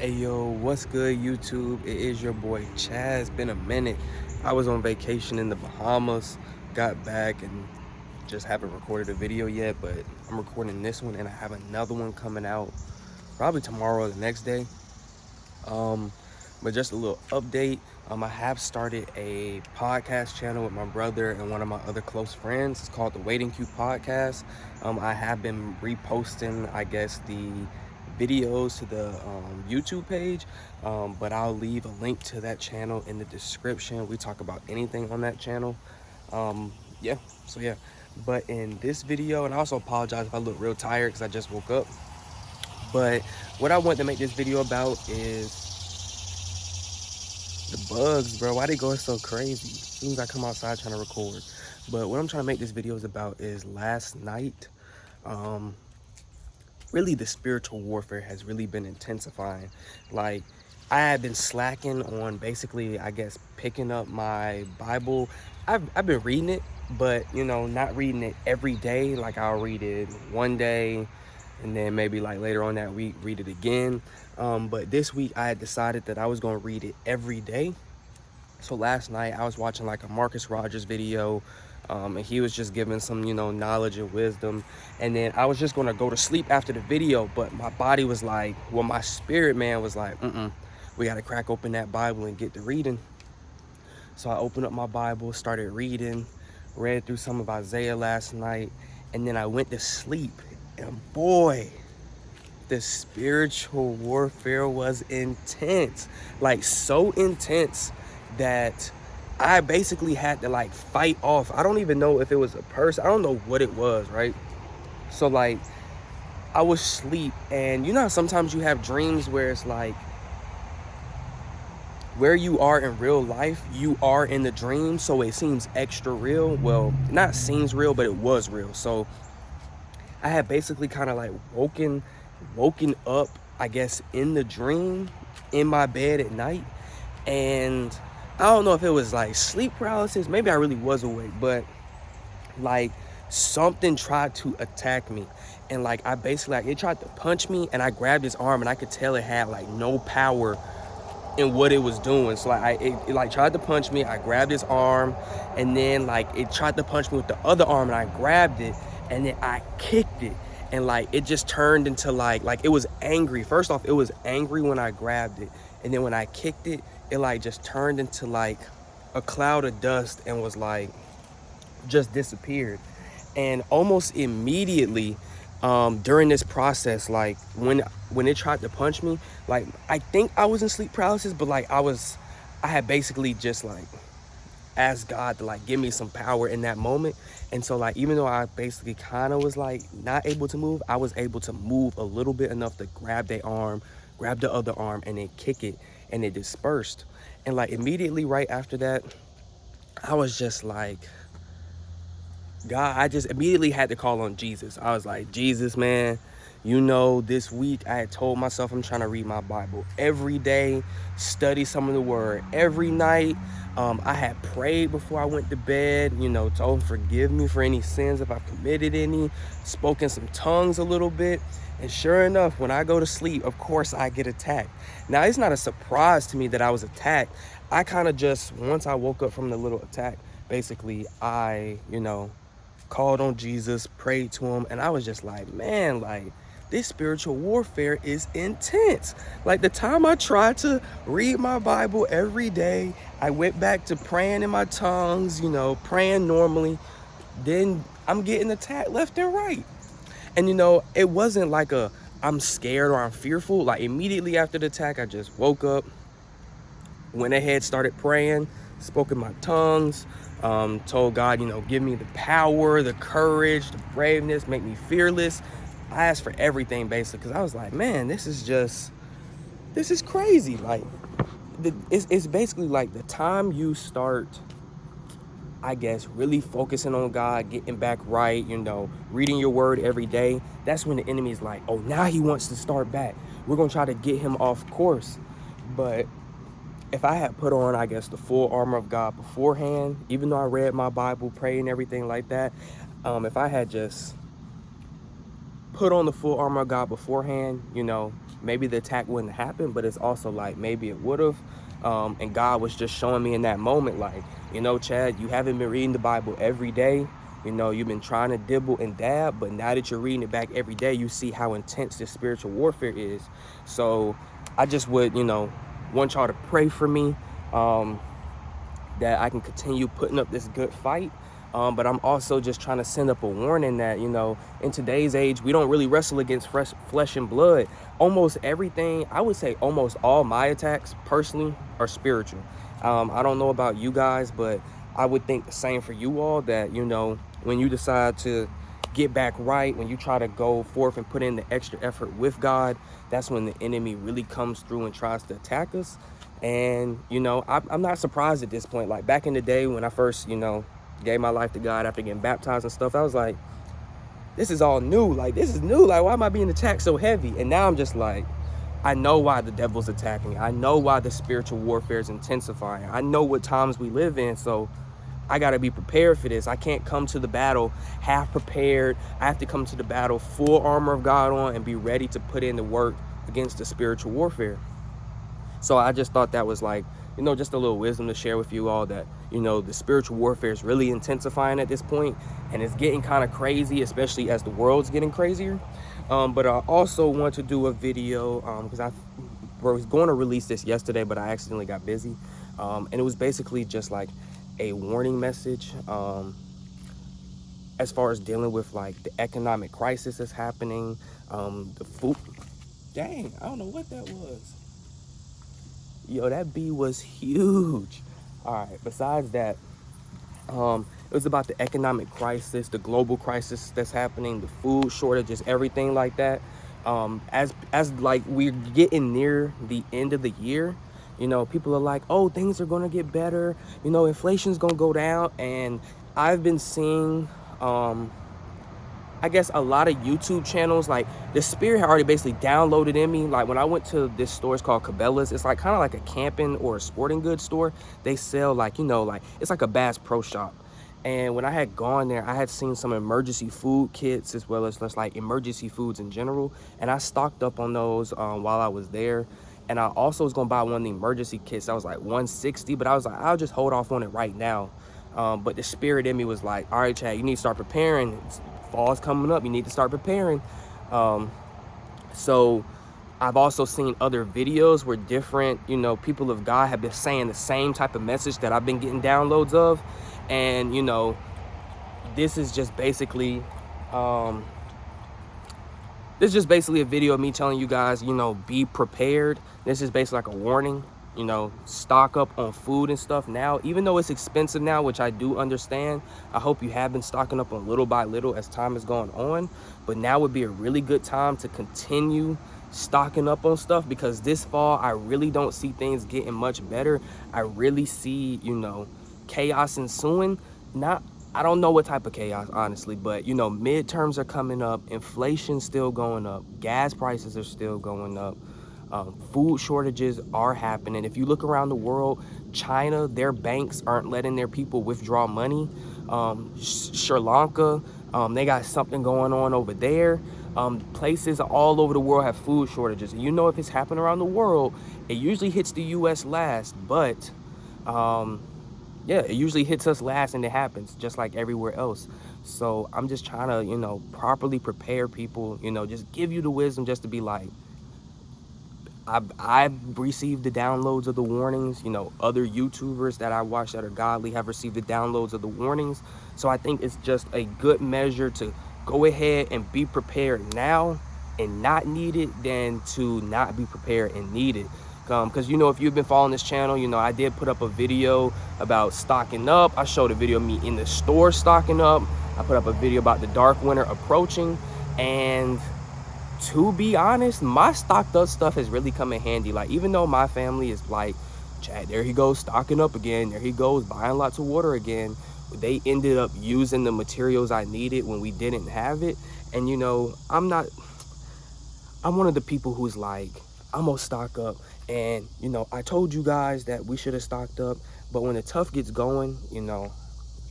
Hey yo, what's good YouTube? It is your boy Chaz. Been a minute. I was on vacation in the Bahamas, got back and just haven't recorded a video yet, but I'm recording this one and I have another one coming out probably tomorrow or the next day. Um, but just a little update. I have started a podcast channel with my brother and one of my other close friends. It's called the Waiting Queue Podcast. I have been reposting, I guess, the videos to the YouTube page, but I'll leave a link to that channel in the description. We talk about anything on that channel. Yeah, so yeah. But in this video, and I also apologize if I look real tired because I just woke up. But what I want to make this video about is the bugs, bro. Why they going so crazy? As soon as I come outside trying to record. But what I'm trying to make this video is about is last night. Really the spiritual warfare has really been intensifying. Like, I had been slacking on basically, I guess, picking up my Bible. I've been reading it, but you know, not reading it every day. Like, I'll read it one day and then maybe like later on that week read it again. But this week I had decided that I was going to read it every day. So last night I was watching like a Marcus Rogers video, and he was just giving some, you know, knowledge and wisdom. And then I was just going to go to sleep after the video, but my body was like, well, my spirit man was like, we got to crack open that Bible and get to reading. So I opened up my Bible, started reading, read through some of Isaiah last night, and then I went to sleep. And boy, the spiritual warfare was intense. Like, so intense that I basically had to like fight off. I don't even know if it was a person. I don't know what it was, right? So like, I was asleep, and you know how sometimes you have dreams where it's like where you are in real life, you are in the dream, so it seems extra real. Well, not seems real, but it was real. So I had basically kind of like woken up, I guess, in the dream in my bed at night. And I don't know if it was like sleep paralysis. Maybe I really was awake, but like something tried to attack me. And like I basically, like, it tried to punch me, and I grabbed his arm, and I could tell it had like no power in what it was doing. So like it like tried to punch me. I grabbed his arm, and then like it tried to punch me with the other arm, and I grabbed it, and then I kicked it. And like it just turned into like it was angry. First off, it was angry when I grabbed it, and then when I kicked it, it like just turned into like a cloud of dust and was like just disappeared. And almost immediately during this process, like when it tried to punch me, like I think I was in sleep paralysis, but like I had basically just like asked God to like give me some power in that moment. And so like, even though I basically kind of was like not able to move, I was able to move a little bit enough to grab their arm, grab the other arm, and then kick it, and it dispersed. And like immediately right after that, I was just like, God, I just immediately had to call on Jesus. I was like, Jesus, man, you know, this week I had told myself I'm trying to read my Bible every day, study some of the word every night. I had prayed before I went to bed, you know, told him forgive me for any sins if I've committed any, spoken some tongues a little bit. And sure enough, when I go to sleep, of course I get attacked. Now, it's not a surprise to me that I was attacked. I kind of just, once I woke up from the little attack, basically I, you know, called on Jesus, prayed to him, and I was just like, man, like this spiritual warfare is intense. Like the time I tried to read my Bible every day, I went back to praying in my tongues, you know, praying normally, then I'm getting attacked left and right. And you know, it wasn't like I'm scared or I'm fearful. Like immediately after the attack, I just woke up, went ahead, started praying, spoke in my tongues, told God, you know, give me the power, the courage, the braveness, make me fearless. I asked for everything basically, because I was like, man, this is crazy. Like, it's basically like the time you start, I guess, really focusing on God, getting back right, you know, reading your word every day, that's when the enemy is like, oh, now he wants to start back. We're going to try to get him off course. But if I had put on, I guess, the full armor of God beforehand, even though I read my Bible, prayed and everything like that, if I had just put on the full armor of God beforehand, you know, maybe the attack wouldn't happen, but it's also like maybe it would have. And God was just showing me in that moment, like, you know, Chad, you haven't been reading the Bible every day. You know, you've been trying to dibble and dab, but now that you're reading it back every day, you see how intense this spiritual warfare is. So I just would, you know, want y'all to pray for me, that I can continue putting up this good fight. But I'm also just trying to send up a warning that, you know, in today's age, we don't really wrestle against flesh and blood. Almost everything, I would say almost all my attacks personally are spiritual. I don't know about you guys, but I would think the same for you all, that, you know, when you decide to get back right, when you try to go forth and put in the extra effort with God, that's when the enemy really comes through and tries to attack us. And, you know, I'm not surprised at this point. Like back in the day when I first, you know, gave my life to God after getting baptized and stuff, I was like, this is all new. Like, this is new. Like, why am I being attacked so heavy? And now I'm just like, I know why the devil's attacking. I know why the spiritual warfare is intensifying. I know what times we live in. So I got to be prepared for this. I can't come to the battle half prepared. I have to come to the battle full armor of God on and be ready to put in the work against the spiritual warfare. So I just thought that was like, you know, just a little wisdom to share with you all, that, you know, the spiritual warfare is really intensifying at this point, and it's getting kind of crazy, especially as the world's getting crazier. But I also want to do a video because I was going to release this yesterday, but I accidentally got busy. And it was basically just like a warning message as far as dealing with like the economic crisis that's happening, the food. Dang, I don't know what that was. Yo, that bee was huge. All right, besides that, it was about the economic crisis, the global crisis that's happening, the food shortages, everything like that. As like we're getting near the end of the year, you know, people are like, oh, things are gonna get better, you know, inflation's gonna go down. And I've been seeing I guess a lot of YouTube channels, like the spirit had already basically downloaded in me. Like when I went to this store, it's called Cabela's. It's like kind of like a camping or a sporting goods store. They sell like, you know, like it's like a Bass Pro Shop. And when I had gone there, I had seen some emergency food kits as well as just like emergency foods in general. And I stocked up on those while I was there. And I also was gonna buy one of the emergency kits. That was like $160, but I was like, I'll just hold off on it right now. But the spirit in me was like, all right, Chad, you need to start preparing. Fall's coming up, you need to start preparing. So I've also seen other videos where different, you know, people of God have been saying the same type of message that I've been getting downloads of. And, you know, this is just basically a video of me telling you guys, you know, be prepared. This is basically like a warning. You know, stock up on food and stuff now, even though it's expensive now, which I do understand. I hope you have been stocking up on little by little as time has gone on, but now would be a really good time to continue stocking up on stuff, because this fall I really don't see things getting much better. I really see, you know, chaos ensuing. I don't know what type of chaos, honestly, but, you know, midterms are coming up, inflation's still going up, gas prices are still going up. Food shortages are happening. If you look around the world, China, their banks aren't letting their people withdraw money. Sri Lanka, they got something going on over there. Places all over the world have food shortages. And you know, if it's happening around the world, it usually hits the US last, but yeah, it usually hits us last, and it happens just like everywhere else. So I'm just trying to, you know, properly prepare people, you know, just give you the wisdom just to be like, I've received the downloads of the warnings. You know, other YouTubers that I watch that are godly have received the downloads of the warnings. So I think it's just a good measure to go ahead and be prepared now and not need it than to not be prepared and need it. Because, you know, if you've been following this channel, you know, I did put up a video about stocking up. I showed a video of me in the store stocking up. I put up a video about the dark winter approaching. And to be honest, my stocked up stuff has really come in handy. Like, even though my family is like, Chad, there he goes stocking up again, there he goes buying lots of water again, they ended up using the materials I needed when we didn't have it. And, you know, I'm one of the people who's like, I'm gonna stock up. And, you know, I told you guys that we should have stocked up, but when the tough gets going, you know,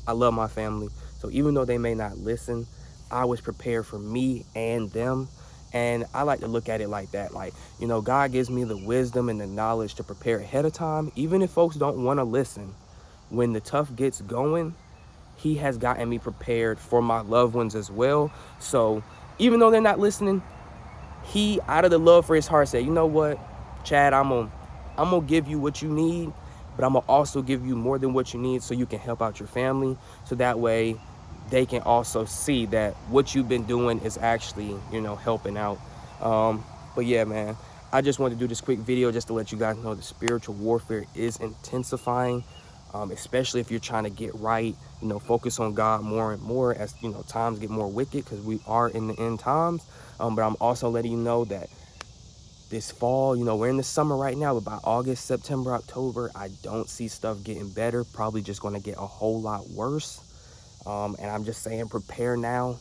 I love my family. So even though they may not listen, I was prepared for me and them. And I like to look at it like that. Like, God gives me the wisdom and the knowledge to prepare ahead of time. Even if folks don't want to listen, when the tough gets going, he has gotten me prepared for my loved ones as well. So even though they're not listening, he, out of the love for his heart, said, you know what, Chad, I'm gonna give you what you need, but I'm gonna also give you more than what you need so you can help out your family. So that way they can also see that what you've been doing is actually, helping out. But yeah, man, I just wanted to do this quick video just to let you guys know the spiritual warfare is intensifying, especially if you're trying to get right, focus on God more and more as, times get more wicked, because we are in the end times. But I'm also letting you know that this fall, we're in the summer right now, but by August, September, October, I don't see stuff getting better. Probably just going to get a whole lot worse. And I'm just saying, prepare now.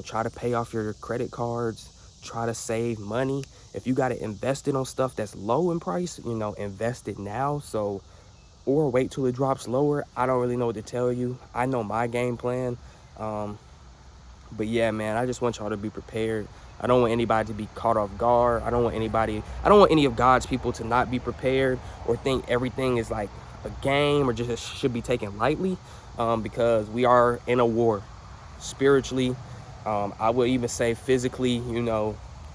Try to pay off your credit cards. Try to save money. If you got to invest it on stuff that's low in price, invest it now. Or wait till it drops lower. I don't really know what to tell you. I know my game plan. But yeah, man, I just want y'all to be prepared. I don't want anybody to be caught off guard. I don't want any of God's people to not be prepared or think everything is like a game or just should be taken lightly, because we are in a war spiritually. I would even say physically,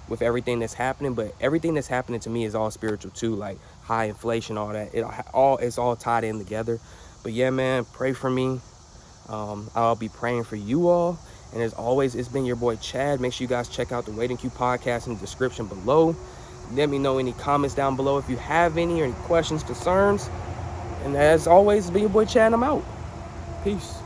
with everything that's happening, but everything that's happening to me is all spiritual too, like high inflation, all that. It's all tied in together. But yeah, man, pray for me. I'll be praying for you all. And as always, it's been your boy Chad. Make sure you guys check out the Waiting Queue podcast in the description below. Let me know any comments down below if you have any, or any questions, concerns. And as always, it's been your boy Chad, and I'm out. Peace.